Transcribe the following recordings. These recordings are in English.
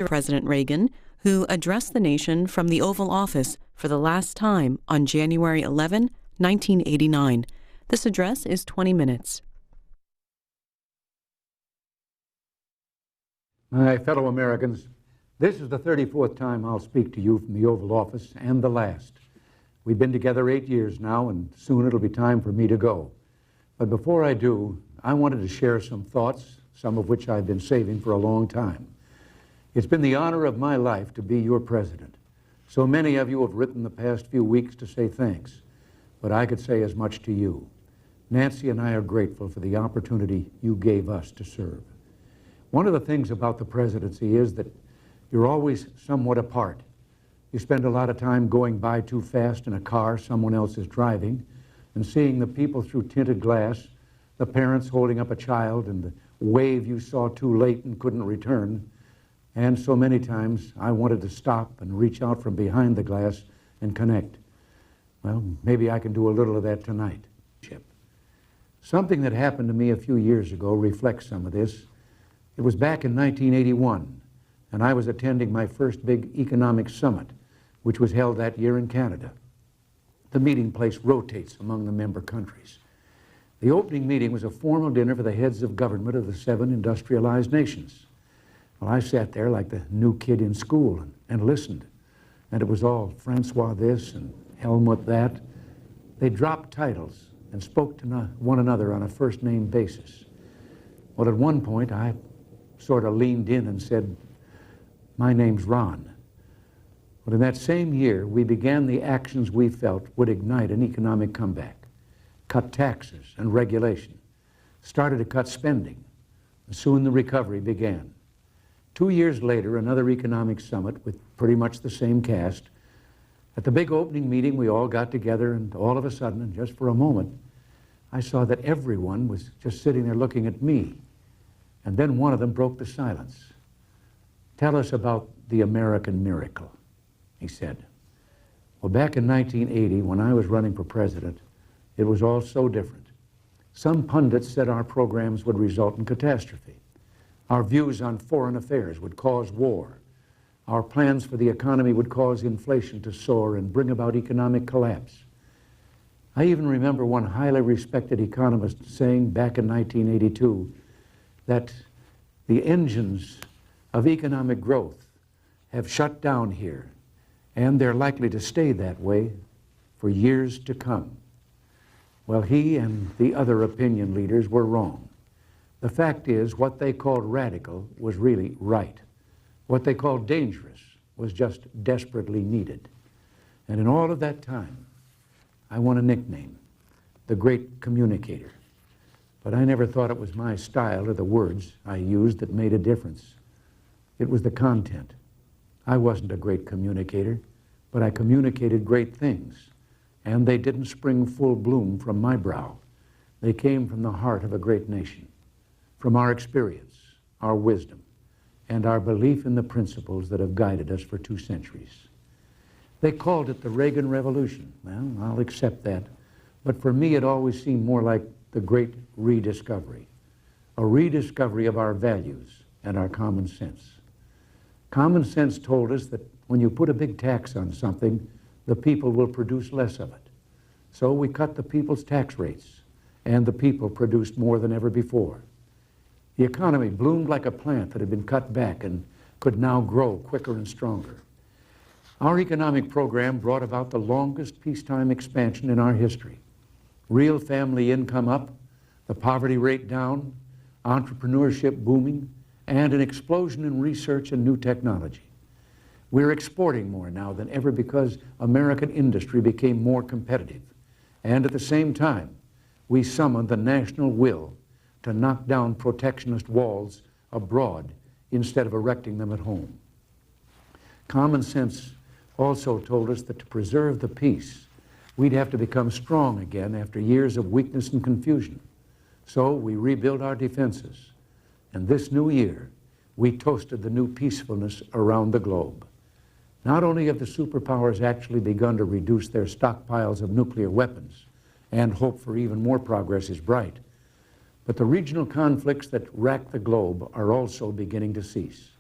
President Reagan, who addressed the nation from the Oval Office for the last time on January 11, 1989. This address is 20 minutes. My fellow Americans, this is the 34th time I'll speak to you from the Oval Office, and the last. We've been together 8 years now, and soon it'll be time for me to go. But before I do, I wanted to share some thoughts, some of which I've been saving for a long time. It's been the honor of my life to be your president. So many of you have written the past few weeks to say thanks, but I could say as much to you. Nancy and I are grateful for the opportunity you gave us to serve. One of the things about the presidency is that you're always somewhat apart. You spend a lot of time going by too fast in a car someone else is driving and seeing the people through tinted glass, the parents holding up a child and the wave you saw too late and couldn't return. And so many times I wanted to stop and reach out from behind the glass and connect. Well, maybe I can do a little of that tonight. Something that happened to me a few years ago reflects some of this. It was back in 1981, and I was attending my first big economic summit, which was held that year in Canada. The meeting place rotates among the member countries. The opening meeting was a formal dinner for the heads of government of the 7 industrialized nations. Well, I sat there like the new kid in school and listened, and it was all Francois this and Helmut that. They dropped titles and spoke to one another on a first-name basis. Well, at one point, I sort of leaned in and said, "My name's Ron." But in that same year, we began the actions we felt would ignite an economic comeback. Cut taxes and regulation, started to cut spending, and soon the recovery began. 2 years later, another economic summit with pretty much the same cast. At the big opening meeting, we all got together, and all of a sudden, and just for a moment, I saw that everyone was just sitting there looking at me. And then one of them broke the silence. "Tell us about the American miracle," he said. Well, back in 1980, when I was running for president, it was all so different. Some pundits said our programs would result in catastrophe. Our views on foreign affairs would cause war. Our plans for the economy would cause inflation to soar and bring about economic collapse. I even remember one highly respected economist saying back in 1982 that the engines of economic growth have shut down here, and they're likely to stay that way for years to come. Well, he and the other opinion leaders were wrong. The fact is, what they called radical was really right. What they called dangerous was just desperately needed. And in all of that time, I won a nickname, the Great Communicator. But I never thought it was my style or the words I used that made a difference. It was the content. I wasn't a great communicator, but I communicated great things. And they didn't spring full bloom from my brow. They came from the heart of a great nation, from our experience, our wisdom, and our belief in the principles that have guided us for 2 centuries. They called it the Reagan Revolution. Well, I'll accept that. But for me, it always seemed more like the great rediscovery, a rediscovery of our values and our common sense. Common sense told us that when you put a big tax on something, the people will produce less of it. So we cut the people's tax rates, and the people produced more than ever before. The economy bloomed like a plant that had been cut back and could now grow quicker and stronger. Our economic program brought about the longest peacetime expansion in our history. Real family income up, the poverty rate down, entrepreneurship booming, and an explosion in research and new technology. We're exporting more now than ever because American industry became more competitive. And at the same time, we summoned the national will to knock down protectionist walls abroad instead of erecting them at home. Common sense also told us that to preserve the peace, we'd have to become strong again after years of weakness and confusion. So we rebuilt our defenses. And this new year, we toasted the new peacefulness around the globe. Not only have the superpowers actually begun to reduce their stockpiles of nuclear weapons, and hope for even more progress is bright, but the regional conflicts that rack the globe are also beginning to cease.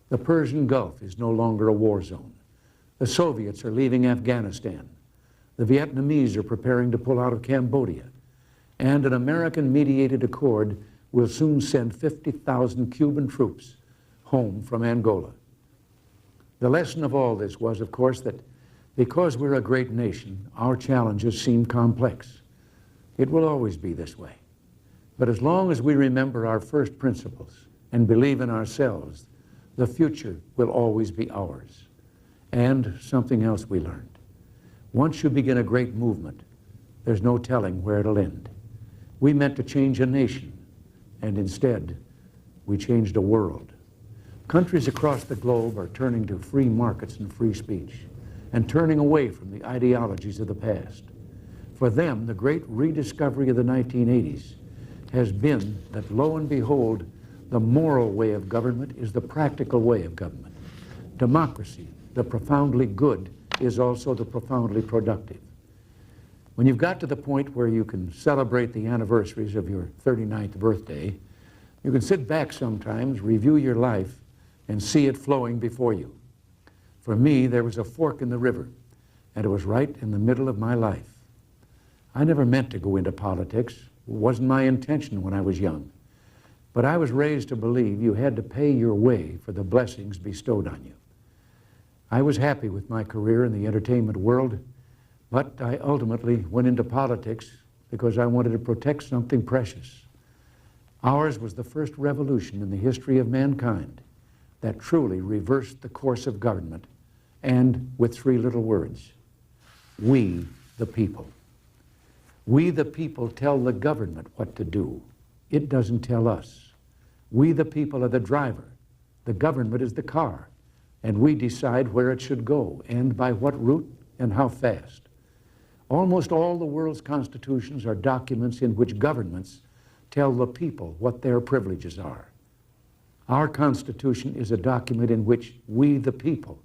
The Persian Gulf is no longer a war zone. The Soviets are leaving Afghanistan. The Vietnamese are preparing to pull out of Cambodia. And an American-mediated accord will soon send 50,000 Cuban troops home from Angola. The lesson of all this was, of course, that because we're a great nation, our challenges seem complex. It will always be this way. But as long as we remember our first principles and believe in ourselves, the future will always be ours. And something else we learned. Once you begin a great movement, there's no telling where it'll end. We meant to change a nation, and instead, we changed a world. Countries across the globe are turning to free markets and free speech, and turning away from the ideologies of the past. For them, the great rediscovery of the 1980s has been that, lo and behold, the moral way of government is the practical way of government. Democracy, the profoundly good, is also the profoundly productive. When you've got to the point where you can celebrate the anniversaries of your 39th birthday, you can sit back sometimes, review your life, and see it flowing before you. For me, there was a fork in the river, and it was right in the middle of my life. I never meant to go into politics. It wasn't my intention when I was young. But I was raised to believe you had to pay your way for the blessings bestowed on you. I was happy with my career in the entertainment world, but I ultimately went into politics because I wanted to protect something precious. Ours was the first revolution in the history of mankind that truly reversed the course of government, and with three little words: we the people. We the people tell the government what to do. It doesn't tell us. We the people are the driver. The government is the car, and we decide where it should go and by what route and how fast. Almost all the world's constitutions are documents in which governments tell the people what their privileges are. Our Constitution is a document in which we, the people,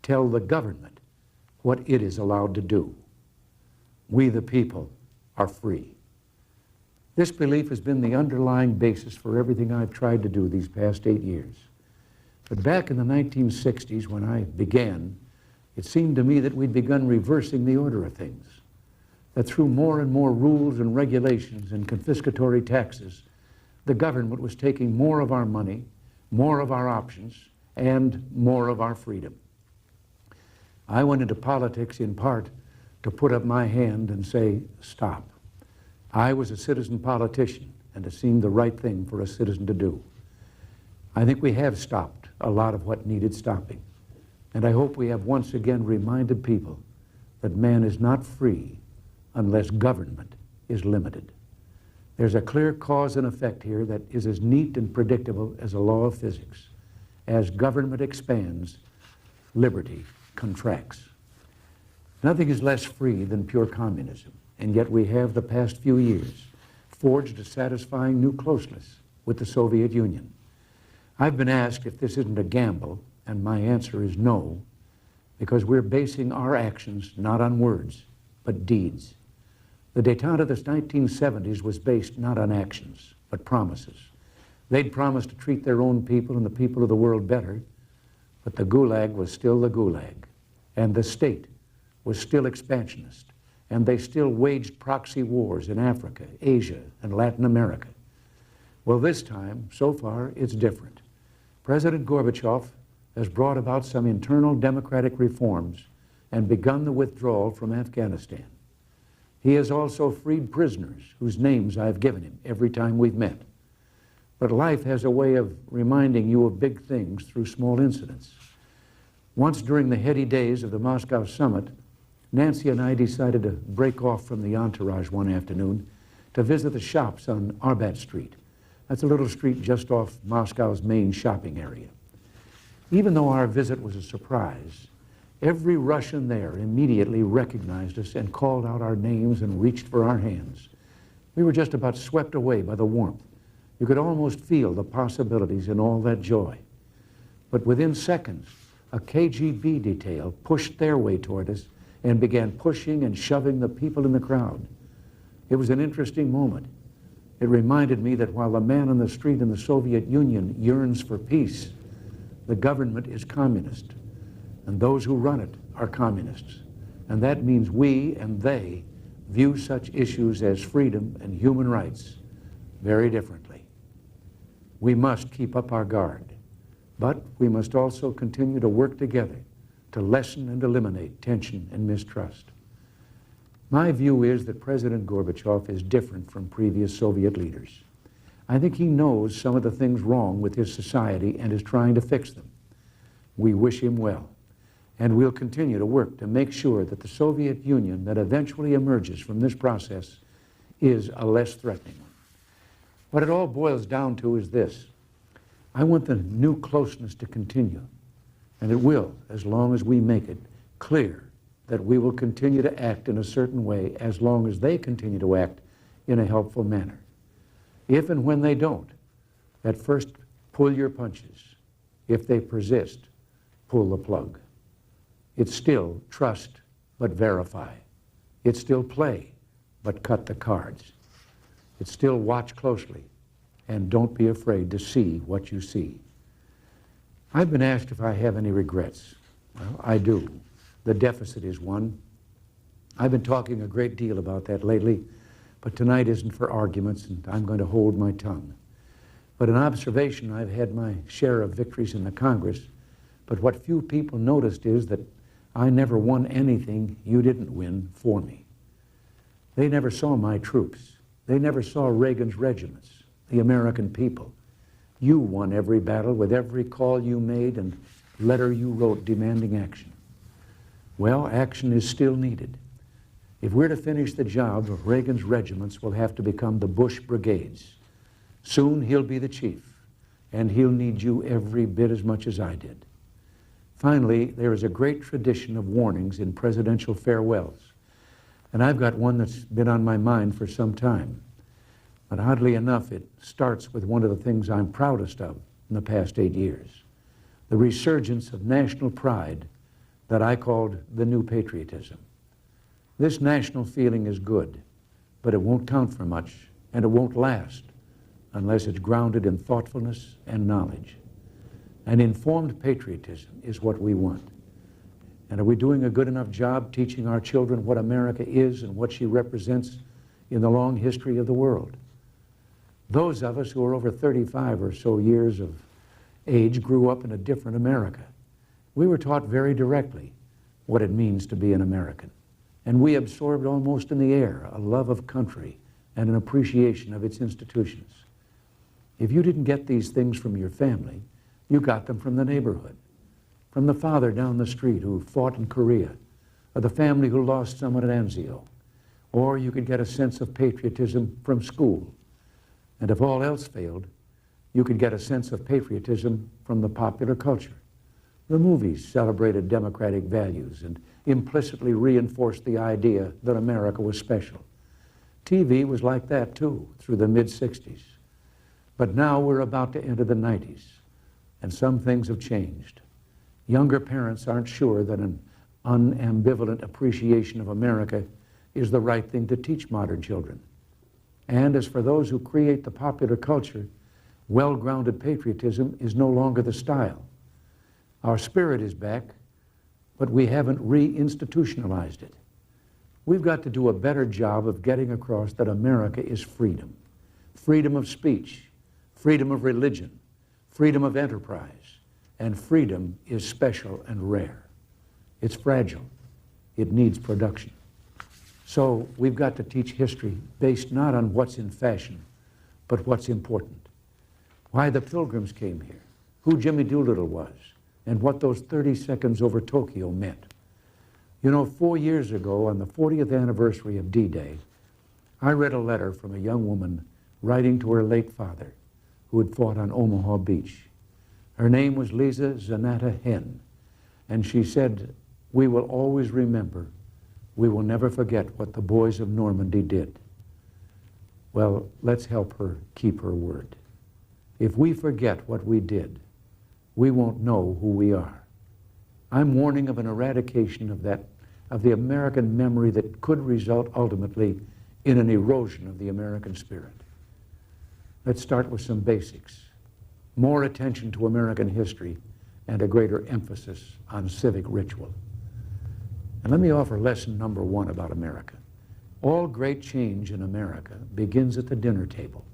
tell the government what it is allowed to do. We, the people, are free. This belief has been the underlying basis for everything I've tried to do these past 8 years. But back in the 1960s, when I began, it seemed to me that we'd begun reversing the order of things, that through more and more rules and regulations and confiscatory taxes, the government was taking more of our money, more of our options, and more of our freedom. I went into politics in part to put up my hand and say, stop. I was a citizen politician, and it seemed the right thing for a citizen to do. I think we have stopped a lot of what needed stopping, and I hope we have once again reminded people that man is not free unless government is limited. There's a clear cause and effect here that is as neat and predictable as a law of physics. As government expands, liberty contracts. Nothing is less free than pure communism, and yet we have the past few years forged a satisfying new closeness with the Soviet Union. I've been asked if this isn't a gamble, and my answer is no, because we're basing our actions not on words, but deeds. The détente of the 1970s was based not on actions, but promises. They'd promised to treat their own people and the people of the world better, but the Gulag was still the Gulag, and the state was still expansionist, and they still waged proxy wars in Africa, Asia, and Latin America. Well, this time, so far, it's different. President Gorbachev has brought about some internal democratic reforms and begun the withdrawal from Afghanistan. He has also freed prisoners whose names I've given him every time we've met. But life has a way of reminding you of big things through small incidents. Once during the heady days of the Moscow summit, Nancy and I decided to break off from the entourage one afternoon to visit the shops on Arbat Street. That's a little street just off Moscow's main shopping area. Even though our visit was a surprise, every Russian there immediately recognized us and called out our names and reached for our hands. We were just about swept away by the warmth. You could almost feel the possibilities in all that joy. But within seconds, a KGB detail pushed their way toward us and began pushing and shoving the people in the crowd. It was an interesting moment. It reminded me that while the man on the street in the Soviet Union yearns for peace, The government is communist, and those who run it are communists. And that means we and they view such issues as freedom and human rights very differently. We must keep up our guard, but we must also continue to work together to lessen and eliminate tension and mistrust. My view is that President Gorbachev is different from previous Soviet leaders. I think he knows some of the things wrong with his society and is trying to fix them. We wish him well, and we'll continue to work to make sure that the Soviet Union that eventually emerges from this process is a less threatening one. What it all boils down to is this: I want the new closeness to continue, and it will, as long as we make it clear that we will continue to act in a certain way as long as they continue to act in a helpful manner. If and when they don't, at first pull your punches. If they persist, pull the plug. It's still trust, but verify. It's still play, but cut the cards. It's still watch closely, and don't be afraid to see what you see. I've been asked if I have any regrets. Well, I do. The deficit is one. I've been talking a great deal about that lately, but tonight isn't for arguments, and I'm going to hold my tongue. But in observation, I've had my share of victories in the Congress, but what few people noticed is that I never won anything you didn't win for me. They never saw my troops. They never saw Reagan's regiments, the American people. You won every battle with every call you made and letter you wrote demanding action. Well, action is still needed. If we're to finish the job, Reagan's regiments will have to become the Bush brigades. Soon he'll be the chief, and he'll need you every bit as much as I did. Finally, there is a great tradition of warnings in presidential farewells, and I've got one that's been on my mind for some time. But oddly enough, it starts with one of the things I'm proudest of in the past 8 years, the resurgence of national pride that I called the new patriotism. This national feeling is good, but it won't count for much, and it won't last unless it's grounded in thoughtfulness and knowledge. An informed patriotism is what we want. And are we doing a good enough job teaching our children what America is and what she represents in the long history of the world? Those of us who are over 35 or so years of age grew up in a different America. We were taught very directly what it means to be an American. And we absorbed almost in the air a love of country and an appreciation of its institutions. If you didn't get these things from your family, you got them from the neighborhood, from the father down the street who fought in Korea, or the family who lost someone at Anzio. Or you could get a sense of patriotism from school. And if all else failed, you could get a sense of patriotism from the popular culture. The movies celebrated democratic values and implicitly reinforced the idea that America was special. TV was like that too, through the mid-60s. But now we're about to enter the 90s, and some things have changed. Younger parents aren't sure that an unambivalent appreciation of America is the right thing to teach modern children. And as for those who create the popular culture, well-grounded patriotism is no longer the style. Our spirit is back, but we haven't re-institutionalized it. We've got to do a better job of getting across that America is freedom. Freedom of speech, freedom of religion, freedom of enterprise, and freedom is special and rare. It's fragile. It needs production. So we've got to teach history based not on what's in fashion, but what's important. Why the Pilgrims came here, who Jimmy Doolittle was, and what those 30 seconds over Tokyo meant. You know, 4 years ago, on the 40th anniversary of D-Day, I read a letter from a young woman writing to her late father, who had fought on Omaha Beach. Her name was Lisa Zanata Hen, and she said, "We will always remember. We will never forget what the boys of Normandy did." Well, let's help her keep her word. If we forget what we did, we won't know who we are. I'm warning of an eradication of the American memory that could result ultimately in an erosion of the American spirit. Let's start with some basics. More attention to American history and a greater emphasis on civic ritual. And let me offer lesson number one about America. All great change in America begins at the dinner table.